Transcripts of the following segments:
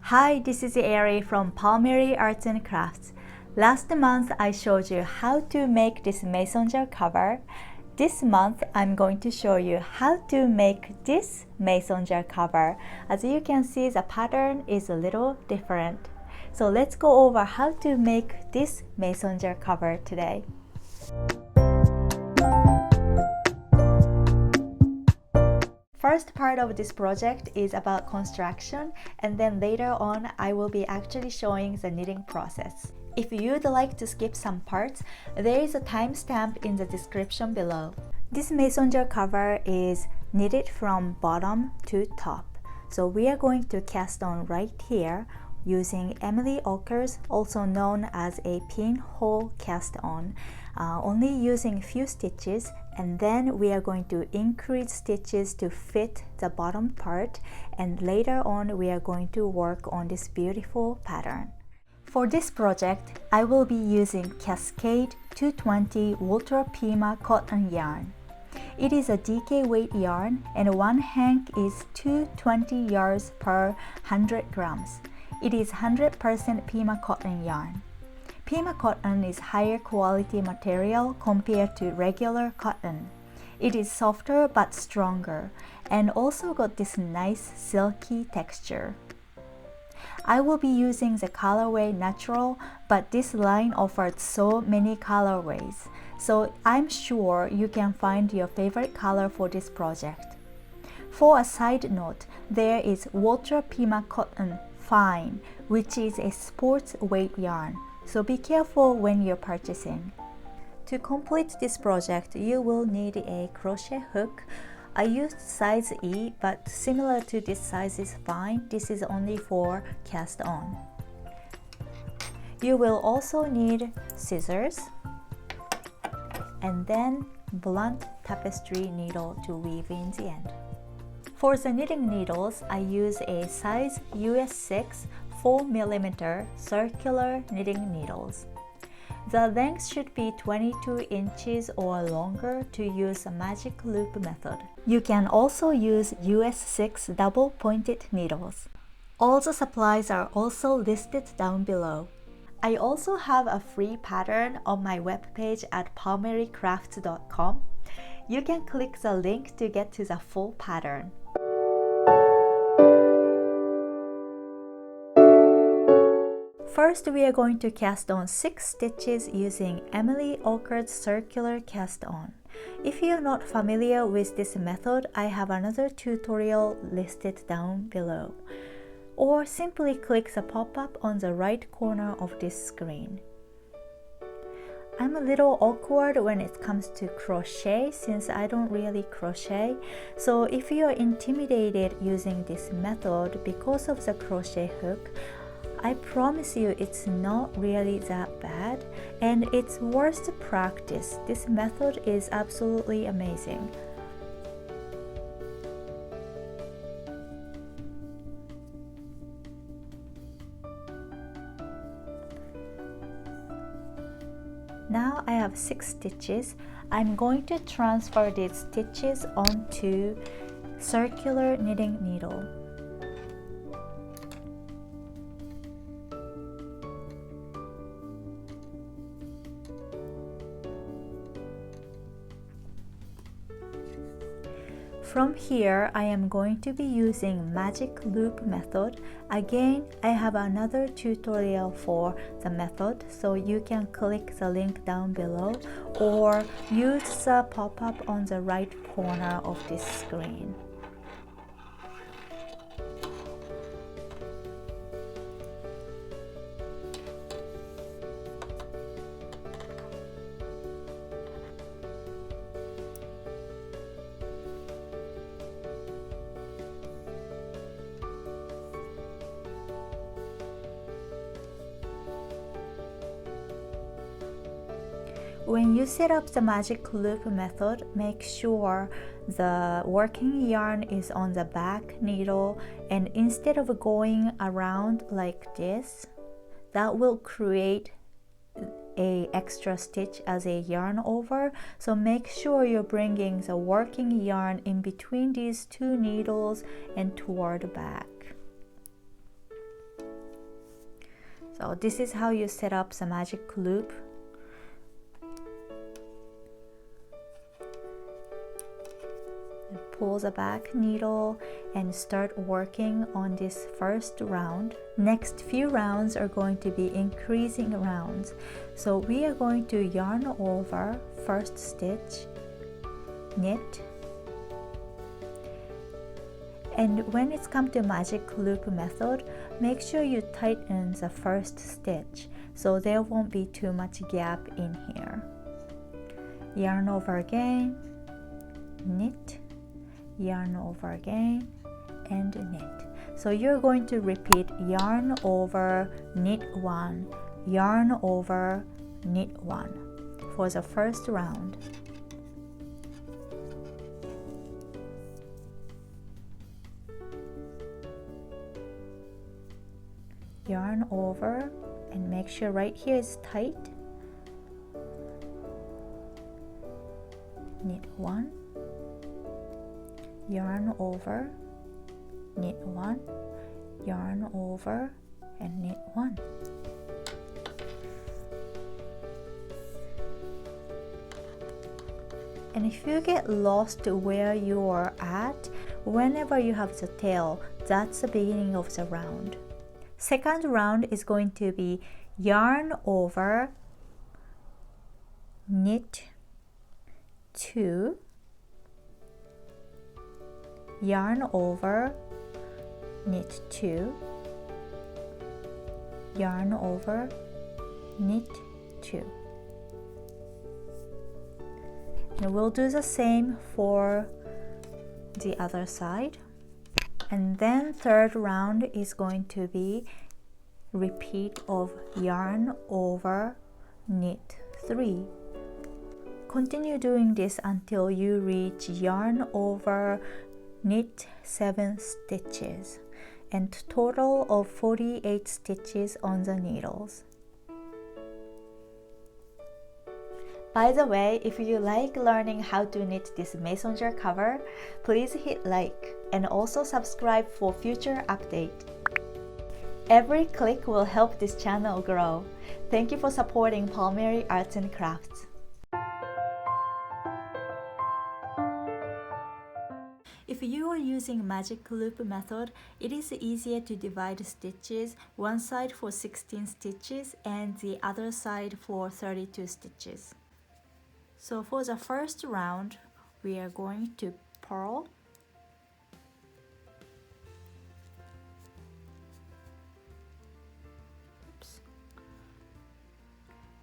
Hi, this is Ari from Palmeri Arts and Crafts. Last month I showed you how to make this mason jar cover. This month I'm going to show you how to make this mason jar cover. As you can see, the pattern is a little different. So let's go over how to make this mason jar cover today. First part of this project is about construction, and then later on I will be actually showing the knitting process. If you'd like to skip some parts, there is a timestamp in the description below. This mason jar cover is knitted from bottom to top. So we are going to cast on right here using Emily Oker's, also known as a pinhole cast on, only using few stitches, and then we are going to increase stitches to fit the bottom part, and later on we are going to work on this beautiful pattern. For this project, I will be using Cascade 220 Ultra Pima cotton yarn. It is a DK weight yarn, and one hank is 220 yards per 100 grams. It is 100% Pima cotton yarn. Pima cotton is higher quality material compared to regular cotton. It is softer but stronger, and also got this nice silky texture. I will be using the colorway Natural, but this line offered so many colorways, so I'm sure you can find your favorite color for this project. For a side note, there is Ultra Pima Cotton Fine, which is a sports weight yarn, so be careful when you're purchasing. To complete this project, you will need a crochet hook. I used size E, but similar to this size is fine. This is only for cast on. You will also need scissors and then blunt tapestry needle to weave in the end. For the knitting needles, I use a size US 6 4mm circular knitting needles. The length should be 22 inches or longer to use a magic loop method. You can also use US 6 double pointed needles. All the supplies are also listed down below. I also have a free pattern on my webpage at palmericrafts.com. You can click the link to get to the full pattern. First, we are going to cast on 6 stitches using Emily Oker's circular cast on. If you're not familiar with this method, I have another tutorial listed down below. Or simply click the pop-up on the right corner of this screen. I'm a little awkward when it comes to crochet since I don't really crochet, so if you're intimidated using this method because of the crochet hook, I promise you it's not really that bad, and it's worth the practice. This method is absolutely amazing. Now I have 6 stitches. I'm going to transfer these stitches onto circular knitting needle. From here, I am going to be using magic loop method. Again, I have another tutorial for the method, so you can click the link down below or use the pop-up on the right corner of this screen. When you set up the magic loop method, make sure the working yarn is on the back needle, and instead of going around like this, that will create a extra stitch as a yarn over. So make sure you're bringing the working yarn in between these 2 needles and toward the back. So this is how you set up the magic loop. Pull the back needle and start working on this first round. Next few rounds are going to be increasing rounds. So we are going to yarn over first stitch, knit, and when it's come to magic loop method, make sure you tighten the first stitch so there won't be too much gap in here. Yarn over again, knit, yarn over again, and knit. So you're going to repeat yarn over, knit one, yarn over, knit one for the first round. Yarn over and make sure right here is tight. Knit one, yarn over, knit one, yarn over, and knit one. And if you get lost where you are at, whenever you have the tail, that's the beginning of the round. Second round is going to be yarn over, knit two, yarn over, knit two, yarn over, knit two. And we'll do the same for the other side. And then third round is going to be repeat of yarn over, knit three. Continue doing this until you reach yarn over, knit 7 stitches, and total of 48 stitches on the needles. By the way, if you like learning how to knit this mason jar cover, please hit like and also subscribe for future updates. Every click will help this channel grow. Thank you for supporting Palmeri Arts and Crafts. If you are using magic loop method, it is easier to divide stitches, one side for 16 stitches and the other side for 32 stitches. So for the first round, we are going to purl,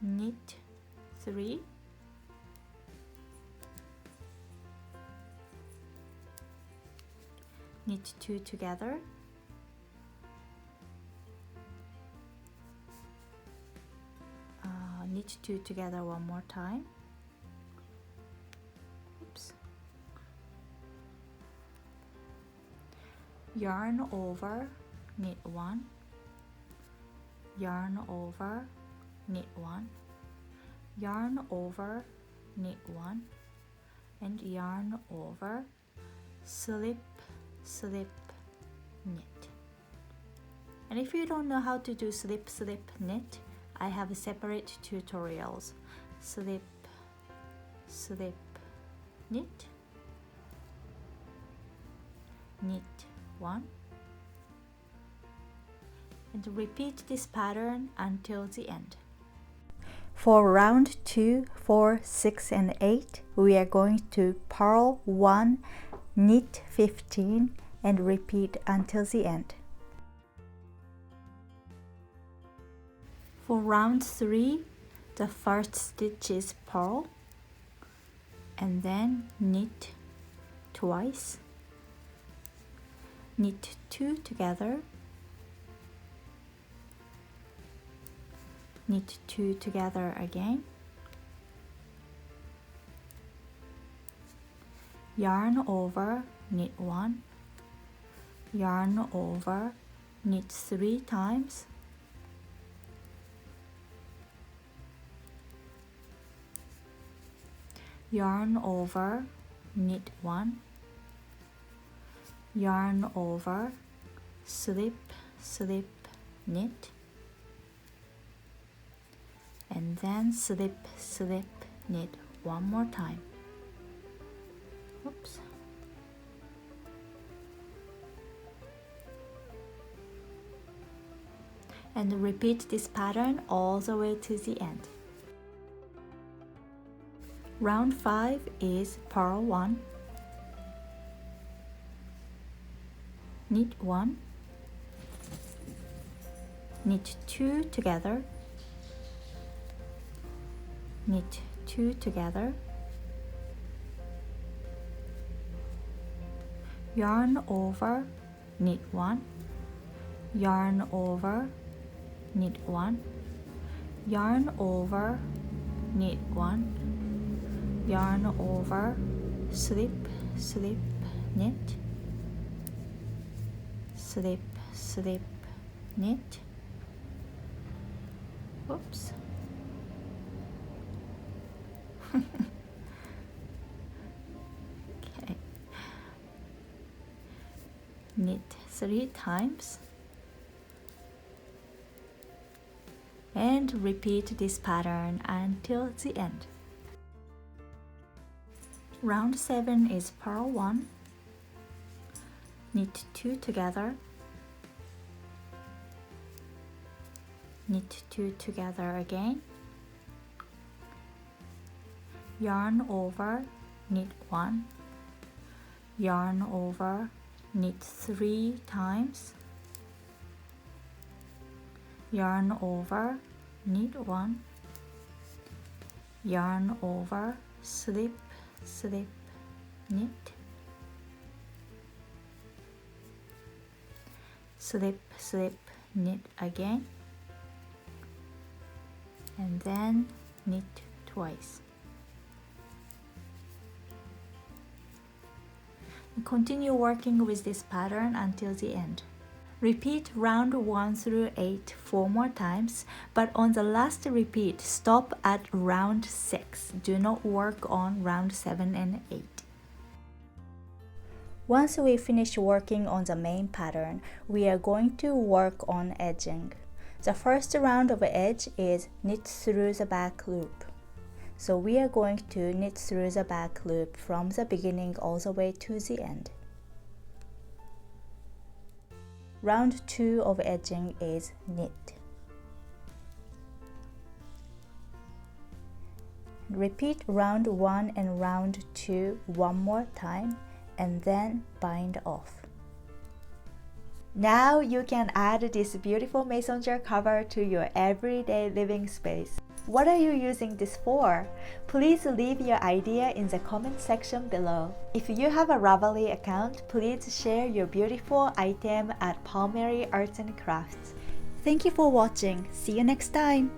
knit 3, knit 2 together, knit 2 together one more time, yarn over, knit 1, yarn over, knit 1, yarn over, knit 1, and yarn over, slip, slip, knit. And if you don't know how to do slip, slip, knit, I have separate tutorials. Slip, slip, knit, knit 1, and repeat this pattern until the end. For round 2, 4, 6, and 8, we are going to purl 1, knit 15, and repeat until the end. For round 3, the first stitch is purl, and then knit twice, knit 2 together, knit 2 together again, yarn over, knit 1, yarn over, knit 3 times, yarn over, knit 1, yarn over, slip, slip, knit, and then slip, slip, knit one more time. Oops. And repeat this pattern all the way to the end. Round 5 is purl 1, knit 1, knit 2 together, knit 2 together, yarn over, knit 1, yarn over, knit 1, yarn over, knit 1, yarn over, slip, slip, knit, slip, slip, knit. Oops. Okay. Knit 3 times. And repeat this pattern until the end. Round 7 is purl 1, knit 2 together, knit 2 together again, yarn over, knit 1, yarn over, knit 3 times, yarn over, knit 1, yarn over, slip, slip, knit, slip, slip, knit again, and then knit twice. Continue working with this pattern until the end. Repeat round 1 through 8 4 more times, but on the last repeat, stop at round 6. Do not work on round 7 and 8. Once we finish working on the main pattern, we are going to work on edging. The first round of edge is knit through the back loop. So we are going to knit through the back loop from the beginning all the way to the end. Round 2 of edging is knit. Repeat round 1 and round 2 one more time and then bind off. Now you can add this beautiful mason jar cover to your everyday living space. What are you using this for? Please leave your idea in the comment section below. If you have a Ravelry account, please share your beautiful item at Palmeri Arts and Crafts. Thank you for watching. See you next time.